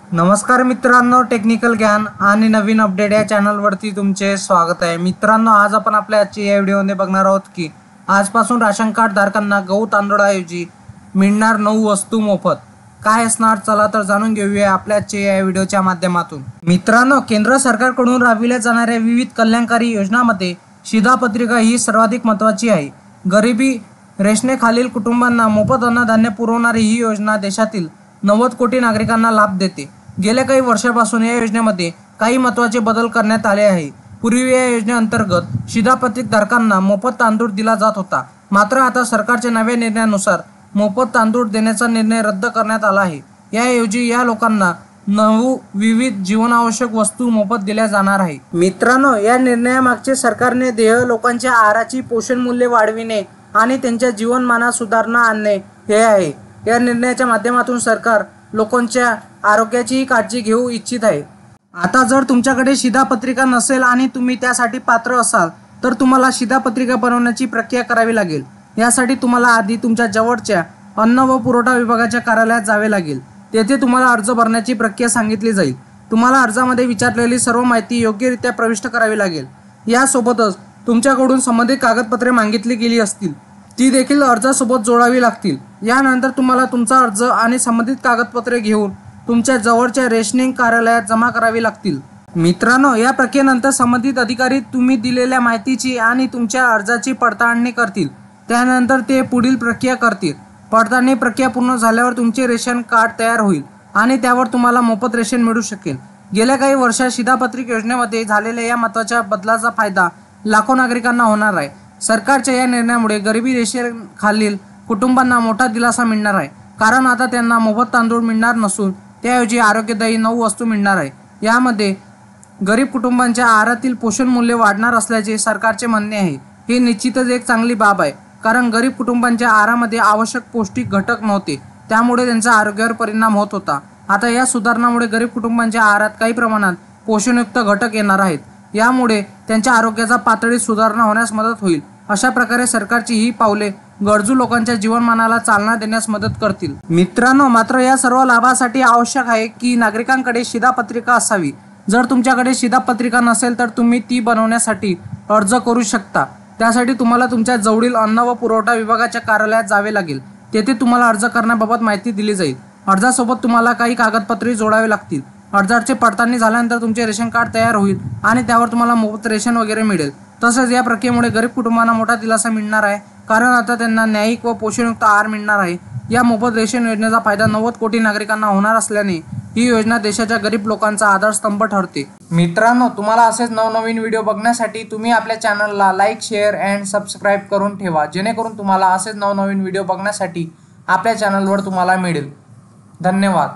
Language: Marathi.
नमस्कार मित्रांनो, टेक्निकल ज्ञान आणि नवीन अपडेट या चॅनलवरती तुमचे स्वागत आहे। मित्रांनो, आज आपण आपल्या आजच्या या व्हिडिओमध्ये बघणार आहोत की आजपासून राशन कार्ड धारकांना गहू तांदूळाऐवजी मिळणार 9 वस्तू मोफत। काय असणार, चला तर जाणून घेऊया आपल्या आजच्या या व्हिडिओच्या माध्यमातून। मित्रांनो, केंद्र सरकारकडून राबविल्या जाणाऱ्या विविध कल्याणकारी योजनांमध्ये शिधापत्रिका ही सर्वाधिक महत्त्वाची आहे। गरिबी रेषेखालील कुटुंबांना मोफत अन्नधान्य पुरवणारी ही योजना देशातील 90 कोटी नागरिकांना लाभ देते। गेल्या काही वर्षांपासून या योजनेमध्ये काही महत्त्वाचे बदल करण्यात आले आहे। पूर्वी या योजनेअंतर्गत शिधापत्रिक धारकांना मोफत तांदूळ दिला जात होता, मात्र आता सरकारच्या नव्या निर्णयानुसार मोफत तांदूळ देण्याचा निर्णय रद्द करण्यात आला आहे। याऐवजी या लोकांना 9 विविध जीवनावश्यक वस्तू मोफत दिल्या जाणार आहे। मित्रांनो, या निर्णयामागचे सरकारने ध्येय लोकांच्या आहाराची पोषण मूल्य वाढविणे आणि त्यांच्या जीवनमानात सुधारणा आणणे हे आहे। या निर्णयाच्या माध्यमातून सरकार लोकांच्या आरोग्याची काळजी घेऊ इच्छित आहे। आता जर तुमच्याकडे शिधापत्रिका नसेल आणि तुम्ही त्यासाठी पात्र असाल तर तुम्हाला शिधापत्रिका बनवण्याची प्रक्रिया करावी लागेल। यासाठी तुम्हाला आधी तुमच्या जवळच्या अन्न व पुरवठा विभागाच्या कार्यालयात जावे लागेल। तेथे तुम्हाला अर्ज भरण्याची प्रक्रिया सांगितली जाईल। तुम्हाला अर्जामध्ये विचारलेली सर्व माहिती योग्यरित्या प्रविष्ट करावी लागेल। यासोबतच तुमच्याकडून संबंधित कागदपत्रे मागितली गेली असतील ती देखील अर्जासोबत जोडावी लागतील। यानंतर तुम्हाला तुमचा अर्ज आणि संबंधित कागदपत्रे घेऊन तुमच्या जवळच्या रेशनिंग कार्यालयात जमा करावी लागतील। मित्रांनो, या प्रक्रियेनंतर संबंधित अधिकारी तुम्ही दिलेल्या माहितीची आणि तुमच्या अर्जाची पडताळणी करतील। त्यानंतर ते पुढील प्रक्रिया करतील। पडताळणी प्रक्रिया पूर्ण झाल्यावर तुमचे रेशन कार्ड तयार होईल आणि त्यावर तुम्हाला मोफत रेशन मिळू शकेल। गेल्या काही वर्षात शिधापत्रिक योजनेमध्ये झालेल्या या महत्त्वाच्या बदलाचा फायदा लाखो नागरिकांना होणार आहे। सरकारच्या या निर्णयामुळे गरिबी रेषेखालील कुटुंबांना मोठा दिलासा मिळणार आहे, कारण आता त्यांना मोफत तांदूळ मिळणार नसून त्याऐवजी आरोग्यदायी 9 वस्तू मिळणार आहे। यामध्ये गरीब कुटुंबांच्या आहारातील पोषण मूल्य वाढणार असल्याचे सरकारचे म्हणणे आहे। ही निश्चितच एक चांगली बाब आहे, कारण गरीब कुटुंबांच्या आहारामध्ये आवश्यक पौष्टिक घटक नव्हते, त्यामुळे त्यांच्या आरोग्यावर परिणाम होत होता। आता या सुधारणामुळे गरीब कुटुंबांच्या आहारात काही प्रमाणात पोषणयुक्त घटक येणार आहेत। यामुळे त्यांच्या आरोग्याचा पातळीत सुधारणा होण्यास मदत होईल। अशा प्रकारे सरकारची ही पावले गरजू लोकांच्या जीवनमानाला चालना देण्यास मदत करतील। मित्रांनो, मात्र या सर्व लाभासाठी आवश्यक आहे की नागरिकांकडे शिधापत्रिका असावी। जर तुमच्याकडे शिधापत्रिका नसेल तर तुम्ही ती बनवण्यासाठी अर्ज करू शकता। त्यासाठी तुम्हाला तुमच्या जवळील अन्न व पुरवठा विभागाच्या कार्यालयात जावे लागेल। तेथे तुम्हाला अर्ज करण्याबाबत माहिती दिली जाईल। अर्जासोबत तुम्हाला काही कागदपत्रे जोडावे लागतील। अर्जाची पडताळणी झाल्यानंतर तुमचे रेशन कार्ड तयार होईल आणि त्यावर तुम्हाला मोफत रेशन वगैरे मिळेल। तसेच या प्रक्रियेमुळे गरीब कुटुंबांना मोठा दिलासा मिळणार आहे, कारण आता त्यांना न्यायिक व पोषणयुक्त आहार मिळणार आहे। या मोफत रेशन योजनेचा फायदा 90 कोटी नागरिकांना होणार असल्याने ही योजना देशाच्या गरीब लोकांचा आधारस्तंभ ठरते। मित्रांनो, तुम्हाला असेच नवनवीन व्हिडिओ बघण्यासाठी तुम्ही आपल्या चॅनलला लाईक, शेअर अँड सबस्क्राईब करून ठेवा, जेणेकरून तुम्हाला असेच नवनवीन व्हिडिओ बघण्यासाठी आपल्या चॅनलवर तुम्हाला मिळेल। धन्यवाद।